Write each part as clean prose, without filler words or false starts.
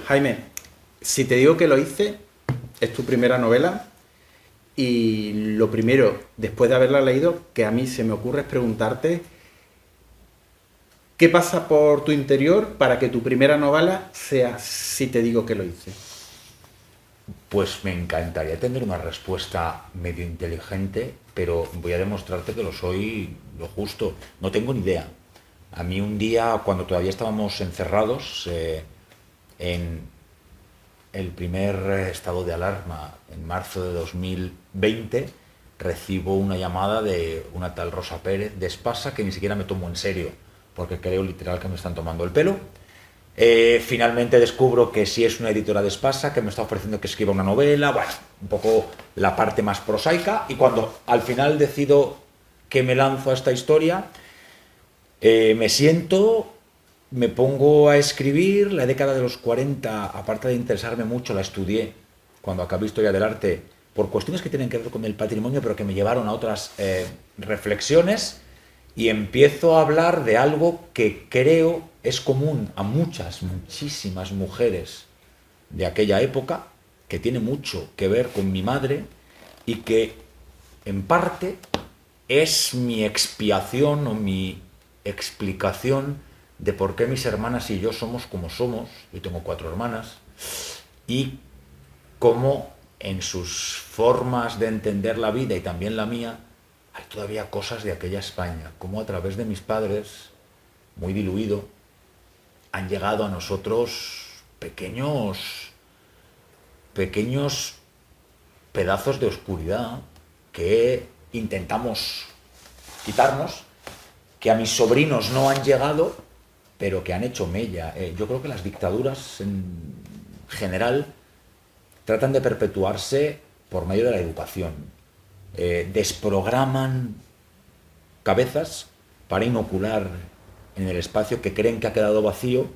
Jaime, si te digo que lo hice, es tu primera novela y lo primero, después de haberla leído, que a mí se me ocurre es preguntarte qué pasa por tu interior para que tu primera novela sea Si te digo que lo hice. Pues me encantaría tener una respuesta medio inteligente, pero voy a demostrarte que lo soy lo justo. No tengo ni idea. A mí un día, cuando todavía estábamos encerrados en el primer estado de alarma, en marzo de 2020, recibo una llamada de una tal Rosa Pérez de Espasa que ni siquiera me tomo en serio, porque creo literal que me están tomando el pelo. Finalmente descubro que sí es una editora de Espasa, que me está ofreciendo que escriba una novela, bueno, un poco la parte más prosaica, y cuando al final decido que me lanzo a esta historia, me siento, me pongo a escribir. La década de los 40, aparte de interesarme mucho, la estudié cuando acabé Historia del Arte, por cuestiones que tienen que ver con el patrimonio, pero que me llevaron a otras reflexiones, y empiezo a hablar de algo que creo es común a muchas, muchísimas mujeres de aquella época, que tiene mucho que ver con mi madre y que en parte es mi expiación o mi explicación de por qué mis hermanas y yo somos como somos. Yo tengo 4 hermanas, y cómo en sus formas de entender la vida y también la mía hay todavía cosas de aquella España, como a través de mis padres, muy diluido, han llegado a nosotros pequeños pedazos de oscuridad que intentamos quitarnos, que a mis sobrinos no han llegado, pero que han hecho mella. Yo creo que las dictaduras en general tratan de perpetuarse por medio de la educación. Desprograman cabezas para inocular en el espacio que creen que ha quedado vacío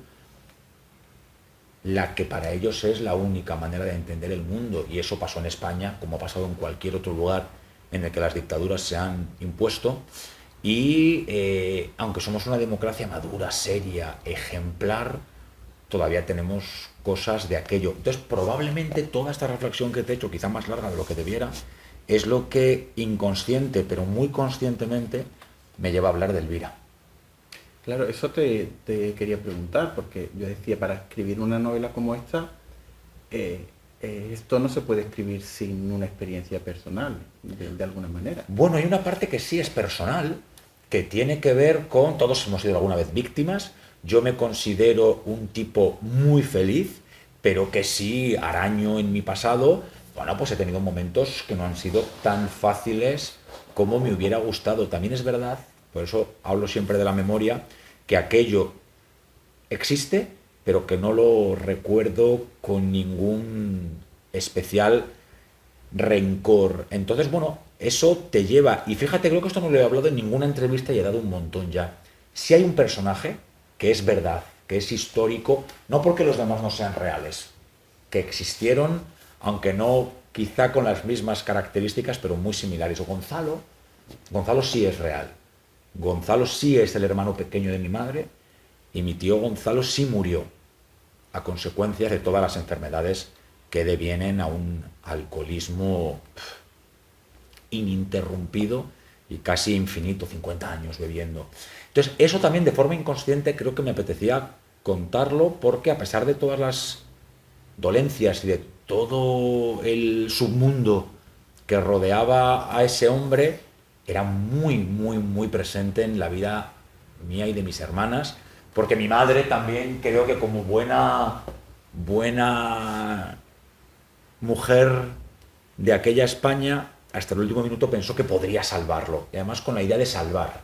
la que para ellos es la única manera de entender el mundo. Y eso pasó en España, como ha pasado en cualquier otro lugar en el que las dictaduras se han impuesto. Y aunque somos una democracia madura, seria, ejemplar, todavía tenemos cosas de aquello. Entonces, probablemente toda esta reflexión que te he hecho, quizá más larga de lo que debiera, es lo que inconsciente, pero muy conscientemente, me lleva a hablar de Elvira. Claro, eso te quería preguntar, porque yo decía, para escribir una novela como esta, esto no se puede escribir sin una experiencia personal, de alguna manera. Bueno, hay una parte que sí es personal, que tiene que ver con, todos hemos sido alguna vez víctimas. Yo me considero un tipo muy feliz, pero que sí araño en mi pasado. Bueno, pues he tenido momentos que no han sido tan fáciles como me hubiera gustado. También es verdad, por eso hablo siempre de la memoria, que aquello existe, pero que no lo recuerdo con ningún especial rencor. Entonces, bueno, eso te lleva, y fíjate, creo que esto no lo he hablado en ninguna entrevista y he dado un montón ya. Si hay un personaje que es verdad, que es histórico, no porque los demás no sean reales, que existieron, aunque no quizá con las mismas características, pero muy similares. O Gonzalo sí es real. Gonzalo sí es el hermano pequeño de mi madre, y mi tío Gonzalo sí murió a consecuencias de todas las enfermedades que devienen a un alcoholismo ininterrumpido y casi infinito, 50 años bebiendo. Entonces, eso también de forma inconsciente creo que me apetecía contarlo, porque a pesar de todas las dolencias y de todo el submundo que rodeaba a ese hombre, era muy, muy, muy presente en la vida mía y de mis hermanas, porque mi madre también creo que como buena mujer de aquella España, hasta el último minuto pensó que podría salvarlo, y además con la idea de salvar.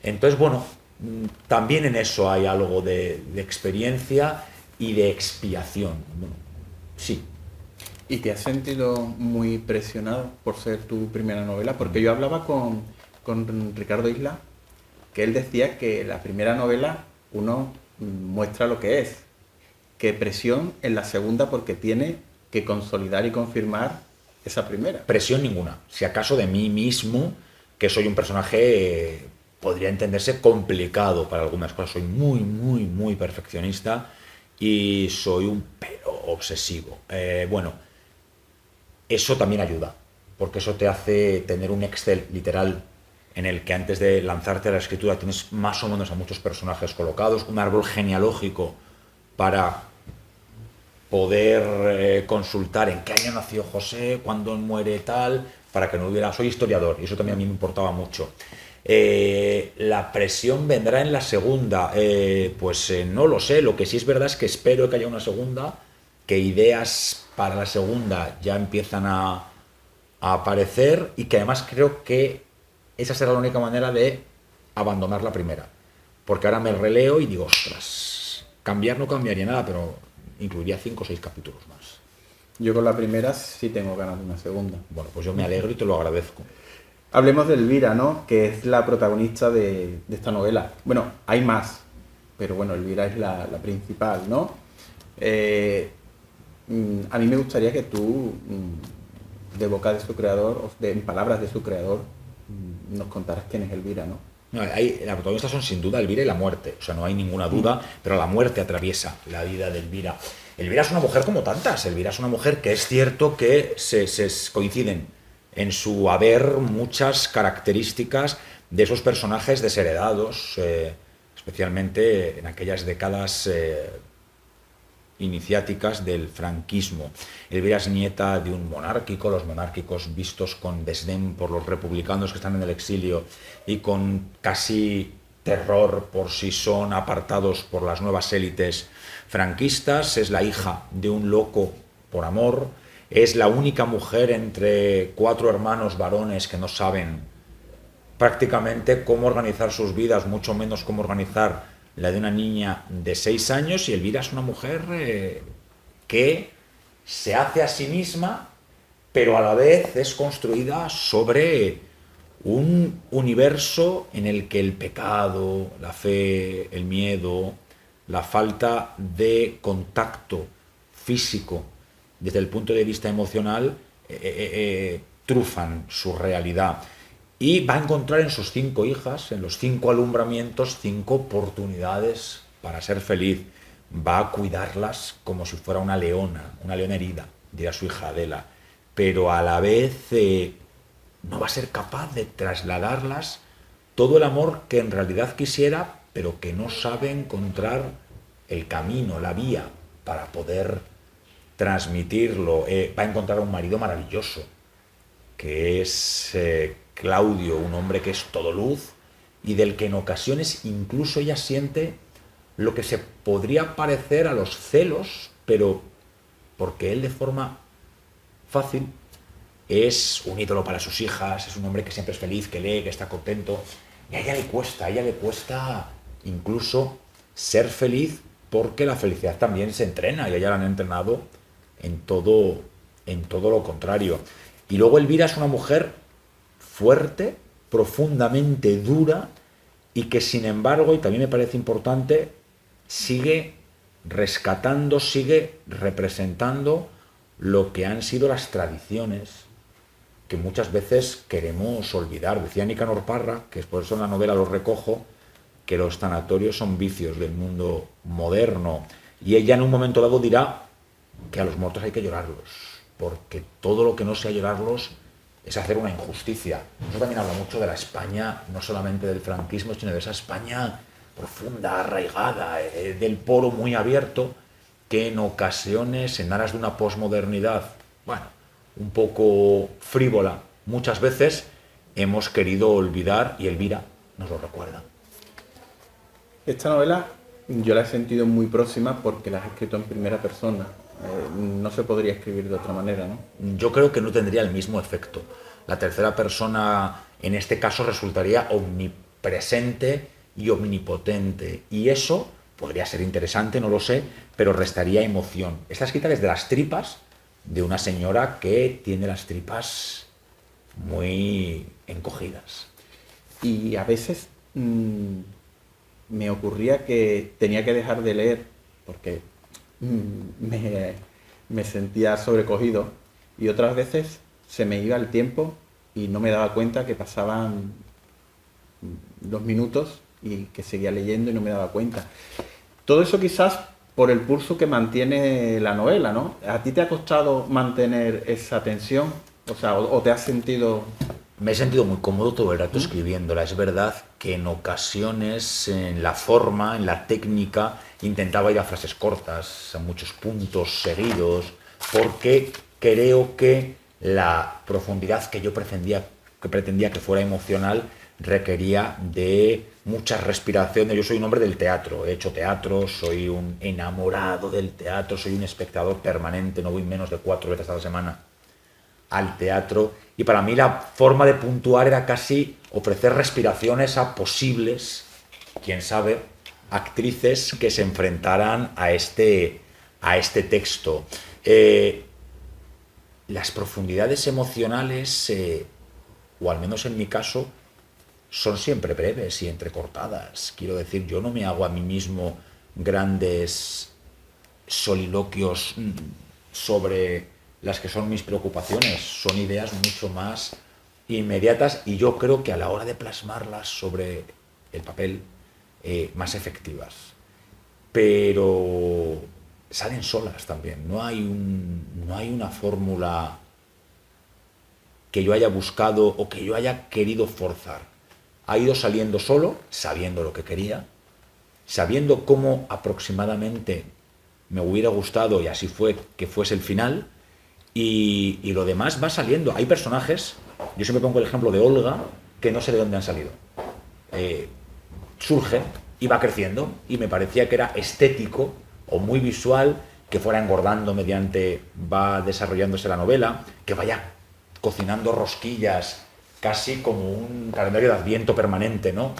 Entonces, bueno, también en eso hay algo de experiencia y de expiación. Bueno, sí. ¿Y te has sentido muy presionado por ser tu primera novela? Porque yo hablaba con Ricardo Isla, que él decía que la primera novela uno muestra lo que es, que presión en la segunda porque tiene que consolidar y confirmar esa primera. Presión ninguna. Si acaso de mí mismo, que soy un personaje, podría entenderse complicado para algunas cosas. Soy muy, muy, muy perfeccionista, y soy un pero obsesivo. Bueno, eso también ayuda, porque eso te hace tener un Excel literal en el que antes de lanzarte a la escritura tienes más o menos a muchos personajes colocados, un árbol genealógico para poder consultar en qué año nació José, cuándo muere tal, para que no hubiera... Soy historiador y eso también a mí me importaba mucho. La presión vendrá en la segunda, no lo sé, lo que sí es verdad es que espero que haya una segunda, que ideas para la segunda ya empiezan a aparecer y que además creo que esa será la única manera de abandonar la primera, porque ahora me releo y digo, ostras, cambiar no cambiaría nada, pero incluiría 5 o 6 capítulos más. Yo con la primera sí tengo ganas de una segunda. Bueno, pues yo me alegro y te lo agradezco. Hablemos de Elvira, ¿no? Que es la protagonista de esta novela. Bueno, hay más, pero bueno, Elvira es la principal, ¿no? A mí me gustaría que tú, de boca de su creador, o en palabras de su creador, nos contaras quién es Elvira, ¿no? No, las protagonistas son sin duda Elvira y la muerte, o sea, no hay ninguna duda, pero la muerte atraviesa la vida de Elvira. Elvira es una mujer como tantas, Elvira es una mujer que es cierto que se coinciden en su haber muchas características de esos personajes desheredados, especialmente en aquellas décadas iniciáticas del franquismo. Elvira es nieta de un monárquico, los monárquicos vistos con desdén por los republicanos que están en el exilio y con casi terror por si son apartados por las nuevas élites franquistas. Es la hija de un loco por amor, es la única mujer entre 4 hermanos varones que no saben prácticamente cómo organizar sus vidas, mucho menos cómo organizar la de una niña de 6 años, y Elvira es una mujer que se hace a sí misma, pero a la vez es construida sobre un universo en el que el pecado, la fe, el miedo, la falta de contacto físico desde el punto de vista emocional trufan su realidad. Y va a encontrar en sus 5 hijas, en los 5 alumbramientos, 5 oportunidades para ser feliz. Va a cuidarlas como si fuera una leona herida, dirá su hija Adela. Pero a la vez no va a ser capaz de trasladarlas todo el amor que en realidad quisiera, pero que no sabe encontrar el camino, la vía para poder transmitirlo. Va a encontrar a un marido maravilloso, que es Claudio, un hombre que es todo luz y del que en ocasiones incluso ella siente lo que se podría parecer a los celos, pero porque él de forma fácil es un ídolo para sus hijas, es un hombre que siempre es feliz, que lee, que está contento, y a ella le cuesta incluso ser feliz, porque la felicidad también se entrena, y a ella la han entrenado en todo lo contrario. Y luego Elvira es una mujer fuerte, profundamente dura, y que sin embargo, y también me parece importante, sigue rescatando, sigue representando lo que han sido las tradiciones que muchas veces queremos olvidar. Decía Nicanor Parra, que por eso en la novela lo recojo, que los tanatorios son vicios del mundo moderno, y ella en un momento dado dirá que a los muertos hay que llorarlos, porque todo lo que no sea llorarlos es hacer una injusticia. Eso también habla mucho de la España, no solamente del franquismo, sino de esa España profunda, arraigada, del poro muy abierto, que en ocasiones, en aras de una posmodernidad, un poco frívola, muchas veces hemos querido olvidar, y Elvira nos lo recuerda. Esta novela yo la he sentido muy próxima porque la has escrito en primera persona. No se podría escribir de otra manera, ¿no? Yo creo que no tendría el mismo efecto. La tercera persona, en este caso, resultaría omnipresente y omnipotente. Y eso podría ser interesante, no lo sé, pero restaría emoción. Está escrita desde las tripas de una señora que tiene las tripas muy encogidas. Y a veces me ocurría que tenía que dejar de leer porque me sentía sobrecogido, y otras veces se me iba el tiempo y no me daba cuenta que pasaban 2 minutos y que seguía leyendo y no me daba cuenta. Todo eso quizás por el pulso que mantiene la novela, ¿no? ¿A ti te ha costado mantener esa tensión? O sea, o te has sentido... Me he sentido muy cómodo todo el rato escribiéndola. Es verdad que en ocasiones, en la forma, en la técnica, intentaba ir a frases cortas, a muchos puntos seguidos, porque creo que la profundidad que yo pretendía que fuera emocional requería de muchas respiraciones. Yo soy un hombre del teatro, he hecho teatro, soy un enamorado del teatro, soy un espectador permanente, no voy menos de 4 veces a la semana al teatro, y para mí la forma de puntuar era casi ofrecer respiraciones a posibles, quién sabe, actrices que se enfrentaran a este texto. Las profundidades emocionales, o al menos en mi caso, son siempre breves y entrecortadas. Quiero decir, yo no me hago a mí mismo grandes soliloquios sobre las que son mis preocupaciones, son ideas mucho más inmediatas y yo creo que a la hora de plasmarlas sobre el papel, más efectivas. Pero salen solas también, no hay una fórmula que yo haya buscado o que yo haya querido forzar. Ha ido saliendo solo, sabiendo lo que quería, sabiendo cómo aproximadamente me hubiera gustado, y así fue, que fuese el final. Y lo demás va saliendo. Hay personajes, yo siempre pongo el ejemplo de Olga, que no sé de dónde han salido. Surge y va creciendo, y me parecía que era estético o muy visual que fuera engordando va desarrollándose la novela, que vaya cocinando rosquillas, casi como un calendario de Adviento permanente, ¿no?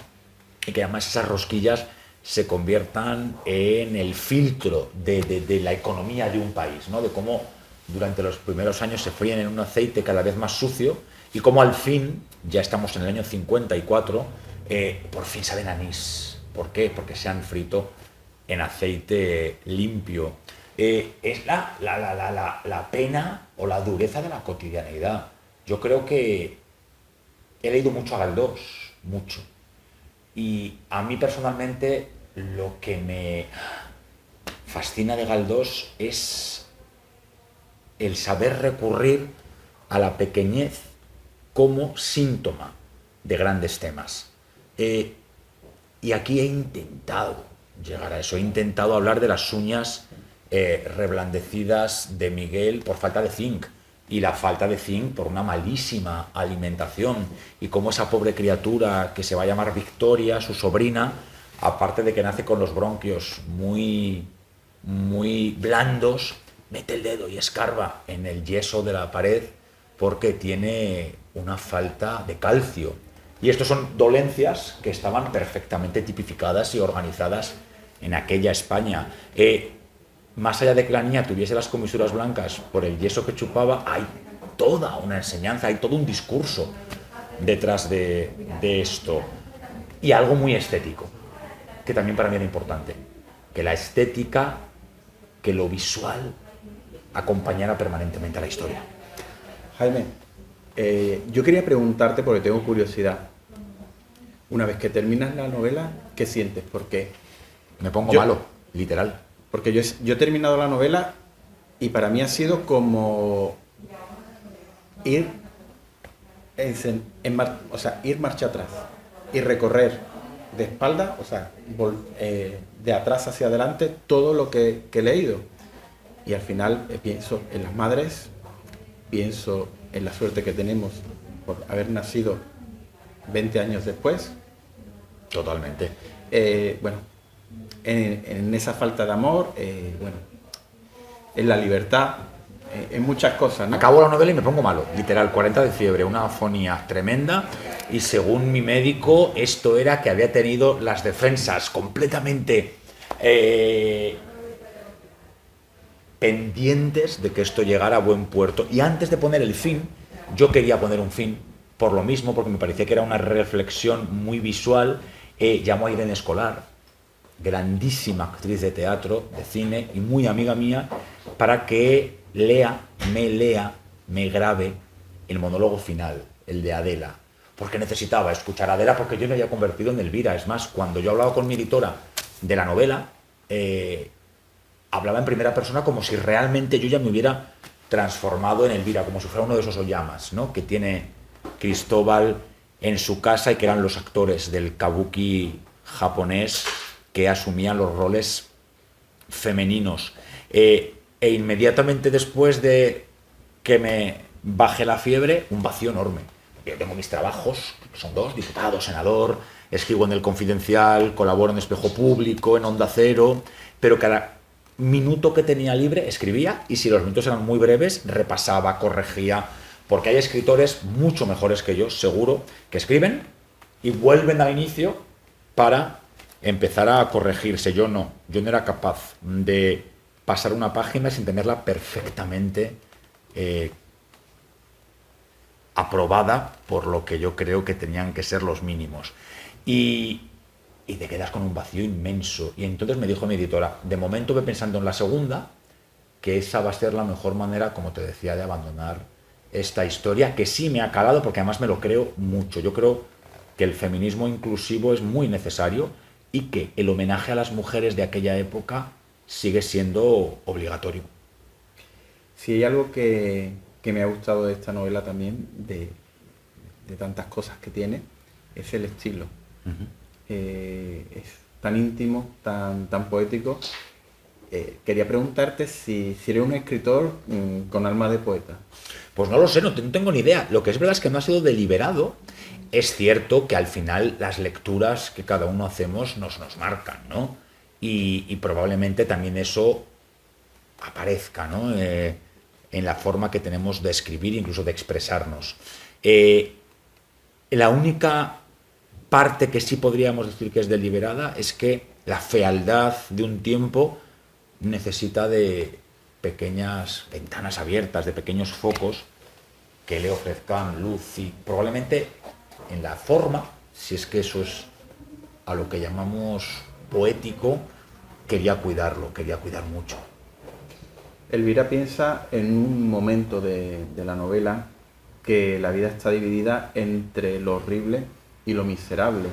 Y que además esas rosquillas se conviertan en el filtro de la economía de un país, ¿no? De cómo durante los primeros años se fríen en un aceite cada vez más sucio y cómo al fin, ya estamos en el año 54, por fin saben anís. ¿Por qué? Porque se han frito en aceite limpio. Es la pena o la dureza de la cotidianeidad. Yo creo que he leído mucho a Galdós, mucho. Y a mí personalmente lo que me fascina de Galdós es el saber recurrir a la pequeñez como síntoma de grandes temas. Y aquí he intentado llegar a eso, he intentado hablar de las uñas reblandecidas de Miguel por falta de zinc, y la falta de zinc por una malísima alimentación, y cómo esa pobre criatura que se va a llamar Victoria, su sobrina, aparte de que nace con los bronquios muy, muy blandos, mete el dedo y escarba en el yeso de la pared porque tiene una falta de calcio. Y estas son dolencias que estaban perfectamente tipificadas y organizadas en aquella España. Más allá de que la niña tuviese las comisuras blancas por el yeso que chupaba, hay toda una enseñanza, hay todo un discurso detrás de esto. Y algo muy estético, que también para mí era importante, que la estética, que lo visual acompañara permanentemente a la historia. Jaime, yo quería preguntarte, porque tengo curiosidad, una vez que terminas la novela, ¿qué sientes? Porque me pongo malo, literal. Porque yo he terminado la novela y para mí ha sido como ir ir marcha atrás y recorrer de espalda, o sea, de atrás hacia adelante todo lo que he leído. Y al final pienso en las madres, pienso en la suerte que tenemos por haber nacido 20 años después. Totalmente. En esa falta de amor, en la libertad, en muchas cosas, ¿no? Acabo la novela y me pongo malo, literal, 40 de fiebre, una afonía tremenda, y según mi médico esto era que había tenido las defensas completamente pendientes de que esto llegara a buen puerto. Y antes de poner el fin, yo quería poner un fin, por lo mismo, porque me parecía que era una reflexión muy visual. Llamó a Irene Escolar, grandísima actriz de teatro, de cine y muy amiga mía, para que me grabe el monólogo final, el de Adela, porque necesitaba escuchar a Adela, porque yo me había convertido en Elvira. Es más, cuando yo hablaba con mi editora de la novela, hablaba en primera persona como si realmente yo ya me hubiera transformado en Elvira, como si fuera uno de esos oyamas, ¿no?, que tiene Cristóbal en su casa y que eran los actores del kabuki japonés que asumían los roles femeninos. E inmediatamente después de que me baje la fiebre, un vacío enorme. Yo tengo mis trabajos, son 2, diputado, senador, escribo en El Confidencial, colaboro en Espejo Público, en Onda Cero, pero cada minuto que tenía libre escribía, y si los minutos eran muy breves, repasaba, corregía, porque hay escritores mucho mejores que yo, seguro, que escriben y vuelven al inicio para empezar a corregirse. Yo no era capaz de pasar una página sin tenerla perfectamente aprobada por lo que yo creo que tenían que ser los mínimos. Y te quedas con un vacío inmenso. Y entonces me dijo mi editora, de momento ve pensando en la segunda, que esa va a ser la mejor manera, como te decía, de abandonar esta historia, que sí me ha calado, porque además me lo creo mucho. Yo creo que el feminismo inclusivo es muy necesario y que el homenaje a las mujeres de aquella época sigue siendo obligatorio. Si hay algo que me ha gustado de esta novela también, de tantas cosas que tiene, es el estilo. Es tan íntimo, tan poético. Quería preguntarte si eres un escritor con alma de poeta. Pues no lo sé, no tengo ni idea. Lo que es verdad es que no ha sido deliberado. Es cierto que al final las lecturas que cada uno hacemos nos marcan, ¿no? Y probablemente también eso aparezca, ¿no?, en la forma que tenemos de escribir, incluso de expresarnos. La única parte que sí podríamos decir que es deliberada es que la fealdad de un tiempo necesita de pequeñas ventanas abiertas, de pequeños focos que le ofrezcan luz, y probablemente en la forma, si es que eso es a lo que llamamos poético, quería cuidar mucho. Elvira piensa en un momento de la novela que la vida está dividida entre lo horrible y lo miserable.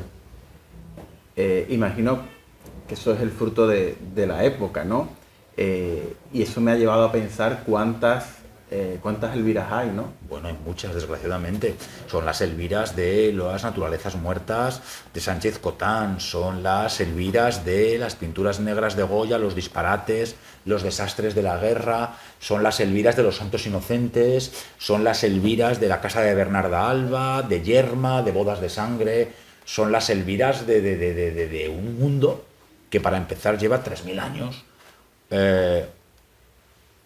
Imagino que eso es el fruto de la época, ¿no? Y eso me ha llevado a pensar cuántas Elviras hay, ¿no? Bueno, hay muchas, desgraciadamente. Son las Elviras de las naturalezas muertas de Sánchez Cotán, son las Elviras de las pinturas negras de Goya, los disparates, los desastres de la guerra, son las Elviras de los santos inocentes, son las Elviras de la casa de Bernarda Alba, de Yerma, de bodas de sangre, son las Elviras de un mundo que, para empezar, lleva 3000 años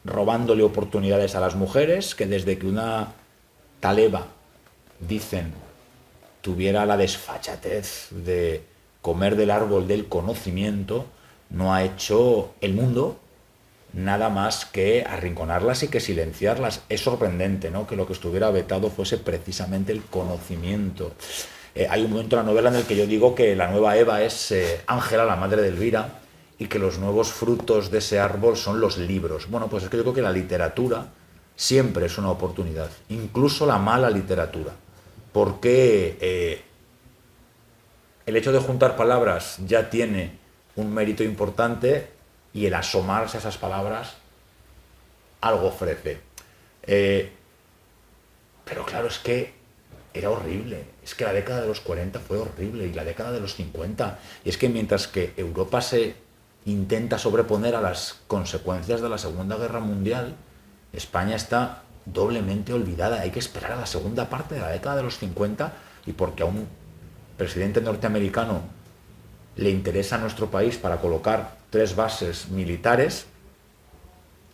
robándole oportunidades a las mujeres, que desde que una taleba, dicen, tuviera la desfachatez de comer del árbol del conocimiento, no ha hecho el mundo nada más que arrinconarlas y que silenciarlas. Es sorprendente, ¿no?, que lo que estuviera vetado fuese precisamente el conocimiento. Hay un momento en la novela en el que yo digo que la nueva Eva es Ángela, la madre de Elvira, y que los nuevos frutos de ese árbol son los libros. Bueno, pues es que yo creo que la literatura siempre es una oportunidad, incluso la mala literatura, porque el hecho de juntar palabras ya tiene un mérito importante, y el asomarse a esas palabras algo ofrece. Pero claro, es que era horrible. Es que la década de los 40 fue horrible, y la década de los 50. Y es que mientras que Europa se intenta sobreponer a las consecuencias de la Segunda Guerra Mundial, España está doblemente olvidada. Hay que esperar a la segunda parte de la década de los 50, y porque a un presidente norteamericano le interesa a nuestro país para colocar 3 bases militares,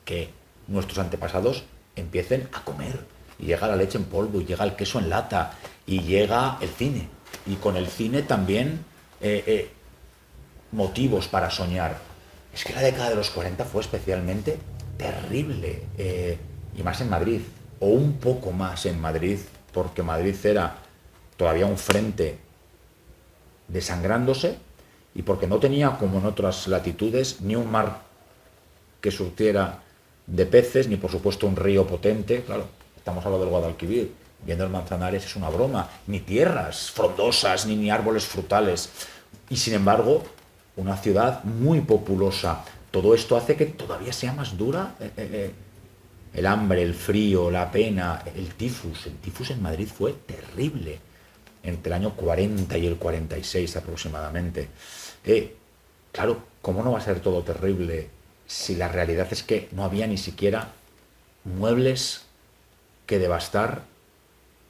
que nuestros antepasados empiecen a comer. Y llega la leche en polvo, y llega el queso en lata, y llega el cine. Y con el cine también motivos para soñar. Es que la década de los 40 fue especialmente terrible, y más en Madrid, o un poco más en Madrid, porque Madrid era todavía un frente desangrándose, y porque no tenía, como en otras latitudes, ni un mar que surtiera de peces, ni por supuesto un río potente. Claro, estamos hablando del Guadalquivir, viendo el Manzanares es una broma, ni tierras frondosas, ni árboles frutales, y sin embargo una ciudad muy populosa, todo esto hace que todavía sea más dura el hambre, el frío, la pena, el tifus. El tifus en Madrid fue terrible entre el año 40 y el 46 aproximadamente. Claro, ¿cómo no va a ser todo terrible si la realidad es que no había ni siquiera muebles que devastar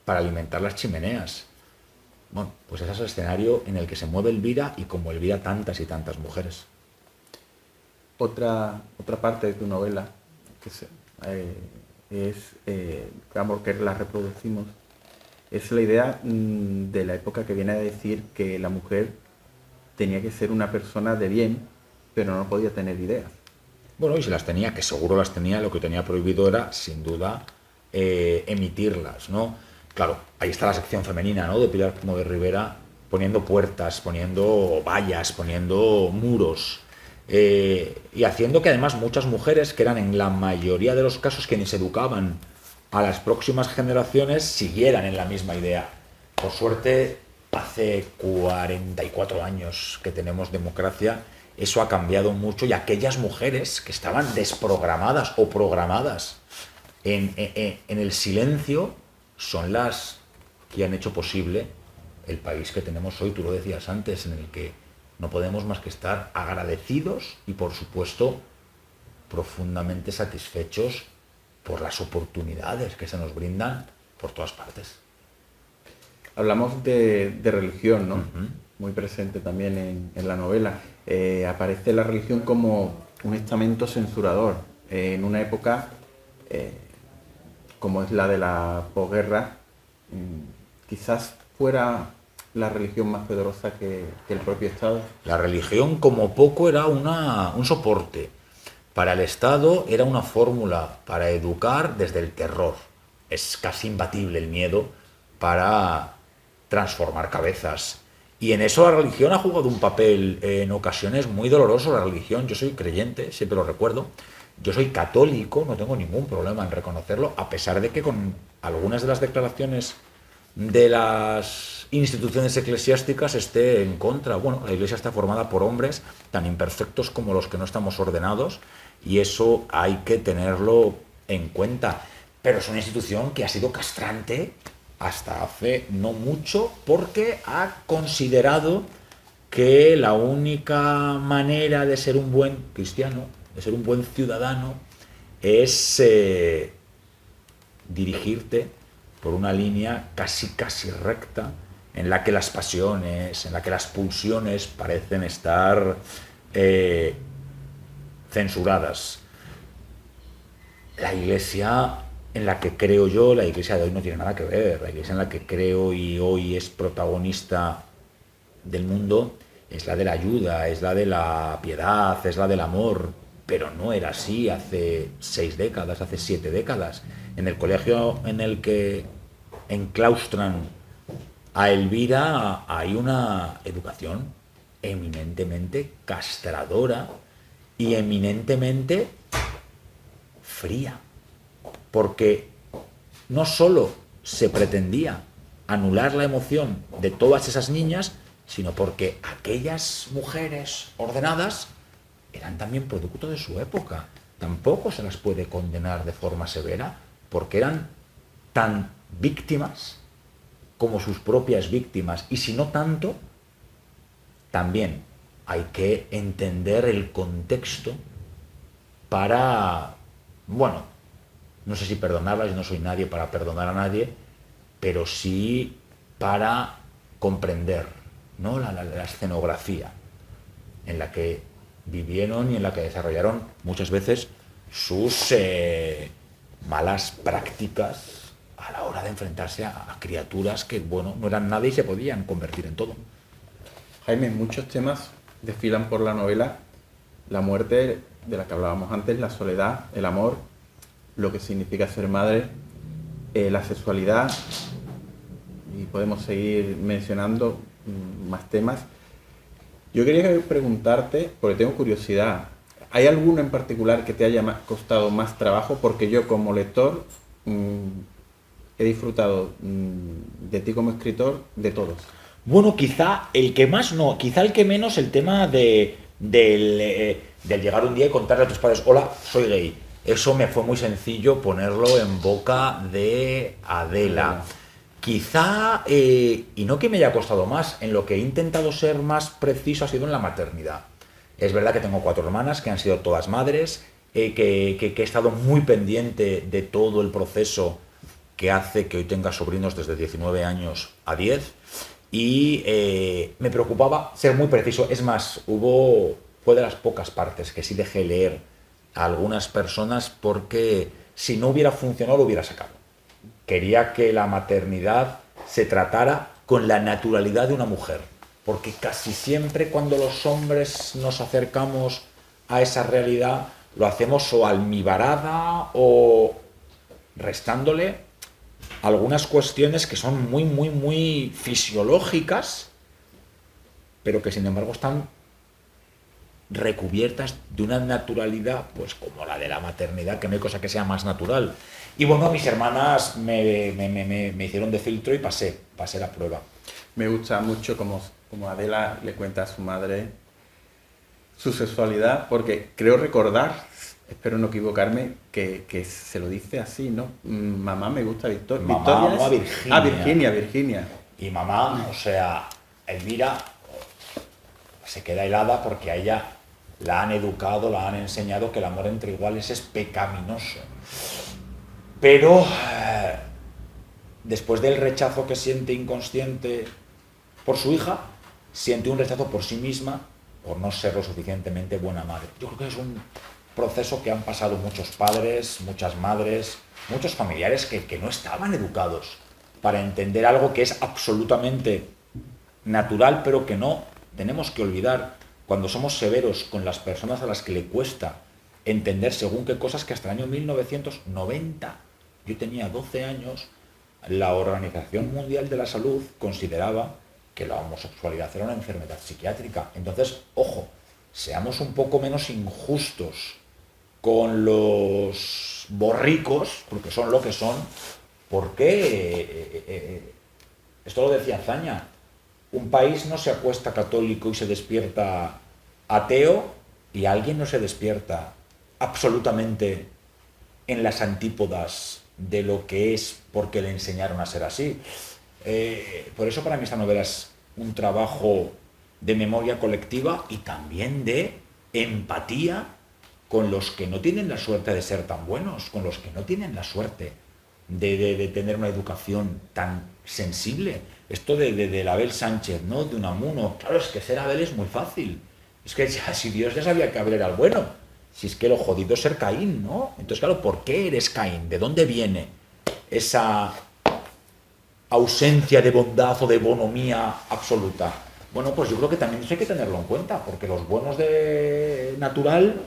para alimentar las chimeneas? Bueno, pues ese es el escenario en el que se mueve Elvira, y como Elvira tantas y tantas mujeres. Otra parte de tu novela digamos que la reproducimos, es la idea de la época que viene a decir que la mujer tenía que ser una persona de bien, pero no podía tener ideas. Bueno, y si las tenía, que seguro las tenía, lo que tenía prohibido era, sin duda, emitirlas, ¿no? Claro, ahí está la sección femenina, ¿no?, de Pilar Primo de Rivera, poniendo puertas, poniendo vallas, poniendo muros, y haciendo que además muchas mujeres, que eran en la mayoría de los casos quienes educaban a las próximas generaciones, siguieran en la misma idea. Por suerte, hace 44 años que tenemos democracia, eso ha cambiado mucho, y aquellas mujeres que estaban desprogramadas o programadas en el silencio son las que han hecho posible el país que tenemos hoy. Tú lo decías antes, en el que no podemos más que estar agradecidos y, por supuesto, profundamente satisfechos por las oportunidades que se nos brindan por todas partes. Hablamos de religión, ¿no? Uh-huh. Muy presente también en la novela. Aparece la religión como un estamento censurador en una época como es la de la posguerra. Quizás fuera la religión más poderosa que el propio Estado. La religión, como poco, era un soporte. Para el Estado era una fórmula para educar desde el terror. Es casi imbatible el miedo para transformar cabezas. Y en eso la religión ha jugado un papel en ocasiones muy doloroso. La religión, yo soy creyente, siempre lo recuerdo. Yo soy católico, no tengo ningún problema en reconocerlo, a pesar de que con algunas de las declaraciones de las instituciones eclesiásticas esté en contra. Bueno, la Iglesia está formada por hombres tan imperfectos como los que no estamos ordenados, y eso hay que tenerlo en cuenta. Pero es una institución que ha sido castrante hasta hace no mucho, porque ha considerado que la única manera de ser un buen cristiano, de ser un buen ciudadano, es dirigirte por una línea casi recta, en la que las pasiones, en la que las pulsiones parecen estar censuradas. La Iglesia en la que creo yo, la Iglesia de hoy no tiene nada que ver. La Iglesia en la que creo y hoy es protagonista del mundo es la de la ayuda, es la de la piedad, es la del amor. Pero no era así hace 6 décadas, hace 7 décadas. En el colegio en el que enclaustran a Elvira hay una educación eminentemente castradora y eminentemente fría, porque no solo se pretendía anular la emoción de todas esas niñas, sino porque aquellas mujeres ordenadas eran también producto de su época. Tampoco se las puede condenar de forma severa, porque eran tan víctimas como sus propias víctimas, y si no tanto, también hay que entender el contexto para, bueno, no sé si perdonarlas, yo no soy nadie para perdonar a nadie, pero sí para comprender, ¿no?, la escenografía en la que vivieron y en la que desarrollaron muchas veces sus malas prácticas a la hora de enfrentarse a criaturas que, bueno, no eran nada y se podían convertir en todo. Jaime, muchos temas desfilan por la novela: la muerte, de la que hablábamos antes, la soledad, el amor, lo que significa ser madre, la sexualidad, y podemos seguir mencionando más temas. Yo quería preguntarte, porque tengo curiosidad, ¿hay alguno en particular que te haya costado más trabajo? Porque yo, como lector, he disfrutado de ti como escritor, de todos. Bueno, quizá el que más no, quizá el que menos, el tema de del llegar un día y contarle a tus padres, hola, soy gay. Eso me fue muy sencillo ponerlo en boca de Adela. Quizá, y no que me haya costado más, en lo que he intentado ser más preciso ha sido en la maternidad. Es verdad que tengo 4 hermanas que han sido todas madres, que he estado muy pendiente de todo el proceso que hace que hoy tenga sobrinos desde 19 años a 10, y me preocupaba ser muy preciso. Es más, fue de las pocas partes que sí dejé leer a algunas personas, porque si no hubiera funcionado lo hubiera sacado. Quería que la maternidad se tratara con la naturalidad de una mujer, porque casi siempre cuando los hombres nos acercamos a esa realidad lo hacemos o almibarada o restándole algunas cuestiones que son muy, muy, muy fisiológicas, pero que sin embargo están recubiertas de una naturalidad, pues como la de la maternidad, que no hay cosa que sea más natural. Y bueno, mis hermanas me hicieron de filtro y pasé la prueba. Me gusta mucho como Adela le cuenta a su madre su sexualidad, porque creo recordar, espero no equivocarme, que se lo dice así, ¿no? Mamá, me gusta Victoria. Mamá, ¿Victoria no, a Virginia. Virginia. Y mamá, o sea, Elvira se queda helada porque a ella la han educado, la han enseñado que el amor entre iguales es pecaminoso. Pero después del rechazo que siente inconsciente por su hija, siente un rechazo por sí misma, por no ser lo suficientemente buena madre. Yo creo que es un proceso que han pasado muchos padres, muchas madres, muchos familiares que no estaban educados para entender algo que es absolutamente natural, pero que no tenemos que olvidar cuando somos severos con las personas a las que le cuesta entender según qué cosas, que hasta el año 1990, yo tenía 12 años, la Organización Mundial de la Salud consideraba que la homosexualidad era una enfermedad psiquiátrica. Entonces, ojo, seamos un poco menos injustos con los borricos, porque son lo que son, porque, esto lo decía Azaña, un país no se acuesta católico y se despierta ateo, y alguien no se despierta absolutamente en las antípodas de lo que es porque le enseñaron a ser así. Por eso para mí esta novela es un trabajo de memoria colectiva y también de empatía con los que no tienen la suerte de ser tan buenos, con los que no tienen la suerte de tener una educación tan sensible. Esto de Abel Sánchez, ¿no? De Unamuno. Claro, es que ser Abel es muy fácil. Es que ya, si Dios ya sabía que Abel era el bueno. Si es que lo jodido es ser Caín, ¿no? Entonces, claro, ¿por qué eres Caín? ¿De dónde viene esa ausencia de bondad o de bonomía absoluta? Bueno, pues yo creo que también eso hay que tenerlo en cuenta, porque los buenos de natural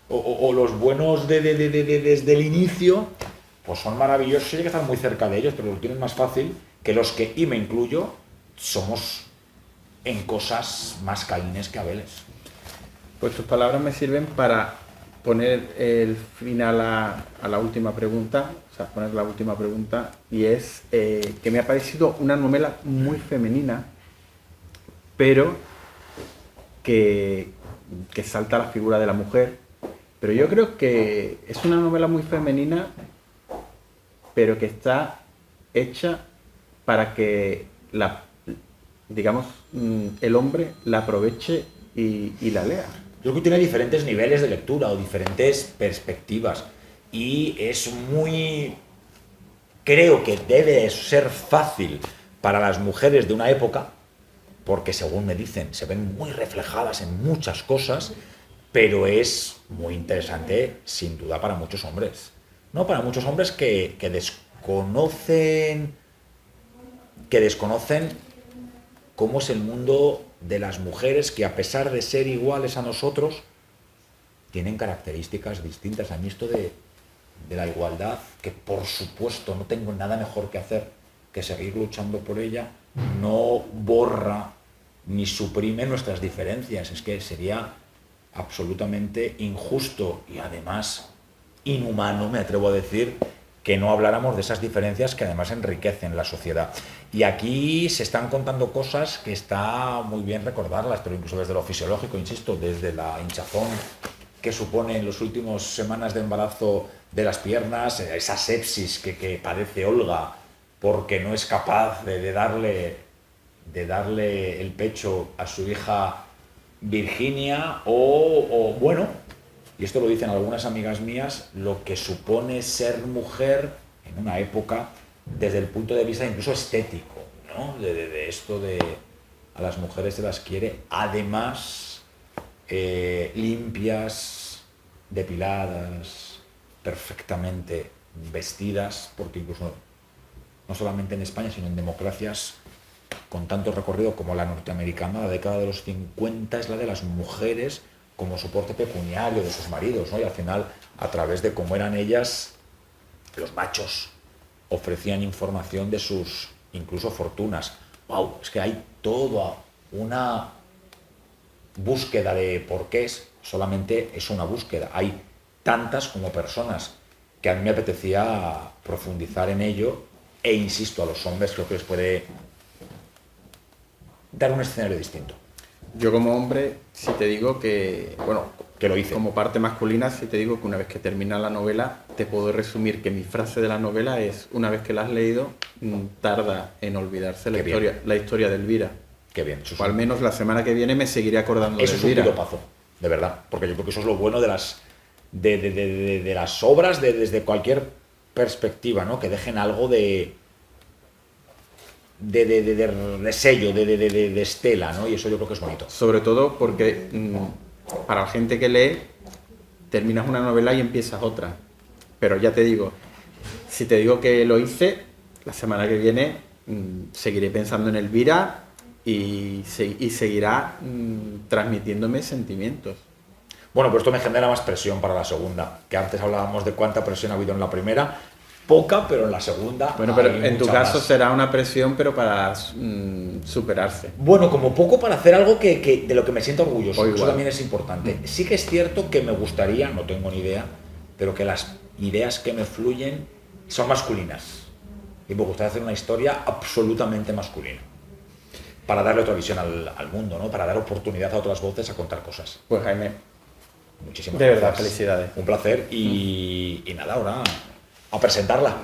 o los buenos desde el inicio, pues son maravillosos y hay que estar muy cerca de ellos, pero lo tienen más fácil que los que, y me incluyo, somos en cosas más Caínes que Abeles. Pues tus palabras me sirven para poner el final a la última pregunta, o sea, poner la última pregunta, y es que me ha parecido una novela muy femenina, pero que salta la figura de la mujer. Pero yo creo que es una novela muy femenina, pero que está hecha para que el hombre la aproveche y la lea. Yo creo que tiene diferentes niveles de lectura o diferentes perspectivas, y es creo que debe ser fácil para las mujeres de una época, porque según me dicen, se ven muy reflejadas en muchas cosas, pero es muy interesante sin duda para muchos hombres. No, para muchos hombres que desconocen cómo es el mundo de las mujeres, que a pesar de ser iguales a nosotros, tienen características distintas. A mí esto de la igualdad, que por supuesto no tengo nada mejor que hacer que seguir luchando por ella, no borra ni suprime nuestras diferencias. Es que sería absolutamente injusto y además inhumano, me atrevo a decir, que no habláramos de esas diferencias que además enriquecen la sociedad. Y aquí se están contando cosas que está muy bien recordarlas, pero incluso desde lo fisiológico, insisto, desde la hinchazón que supone en las últimas semanas de embarazo de las piernas, esa sepsis que padece Olga porque no es capaz de darle el pecho a su hija Virginia, o bueno, y esto lo dicen algunas amigas mías, lo que supone ser mujer en una época desde el punto de vista incluso estético, ¿no? De esto de a las mujeres se las quiere, además limpias, depiladas, perfectamente vestidas, porque incluso no solamente en España, sino en democracias con tanto recorrido como la norteamericana, la década de los 50 es la de las mujeres como soporte pecuniario de sus maridos, ¿no? Y al final, a través de cómo eran ellas, los machos ofrecían información de sus incluso fortunas. ¡Wow! Es que hay toda una búsqueda de porqués, solamente es una búsqueda. Hay tantas como personas que a mí me apetecía profundizar en ello, e insisto, a los hombres creo que les puede dar un escenario distinto. Yo como hombre, si te digo que, bueno, Que lo hice. como parte masculina, si te digo que una vez que termina la novela, te puedo resumir que mi frase de la novela es, una vez que la has leído, tarda en olvidarse la historia de Elvira. Qué bien. O al menos la semana que viene me seguiré acordando de Eso Elvira. es un piropazo, de verdad, porque yo creo que eso es lo bueno de las obras, desde cualquier perspectiva, ¿no? Que dejen algo de sello, de estela, ¿no? Y eso yo creo que es bonito. Sobre todo porque para la gente que lee, terminas una novela y empiezas otra. Pero ya te digo, si te digo que lo hice, la semana que viene seguiré pensando en Elvira y seguirá transmitiéndome sentimientos. Bueno, pues esto me genera más presión para la segunda, que antes hablábamos de cuánta presión ha habido en la primera. Poca, pero en la segunda. Bueno, pero en tu caso será una presión, pero para superarse. Bueno, como poco para hacer algo de lo que me siento orgulloso. Eso también es importante. Mm. Sí que es cierto que me gustaría, no tengo ni idea, pero que las ideas que me fluyen son masculinas. Y me gustaría hacer una historia absolutamente masculina. Para darle otra visión al mundo, ¿no? Para dar oportunidad a otras voces a contar cosas. Pues Jaime, muchísimas de gracias. verdad, felicidades. Un placer y nada, ahora a presentarla.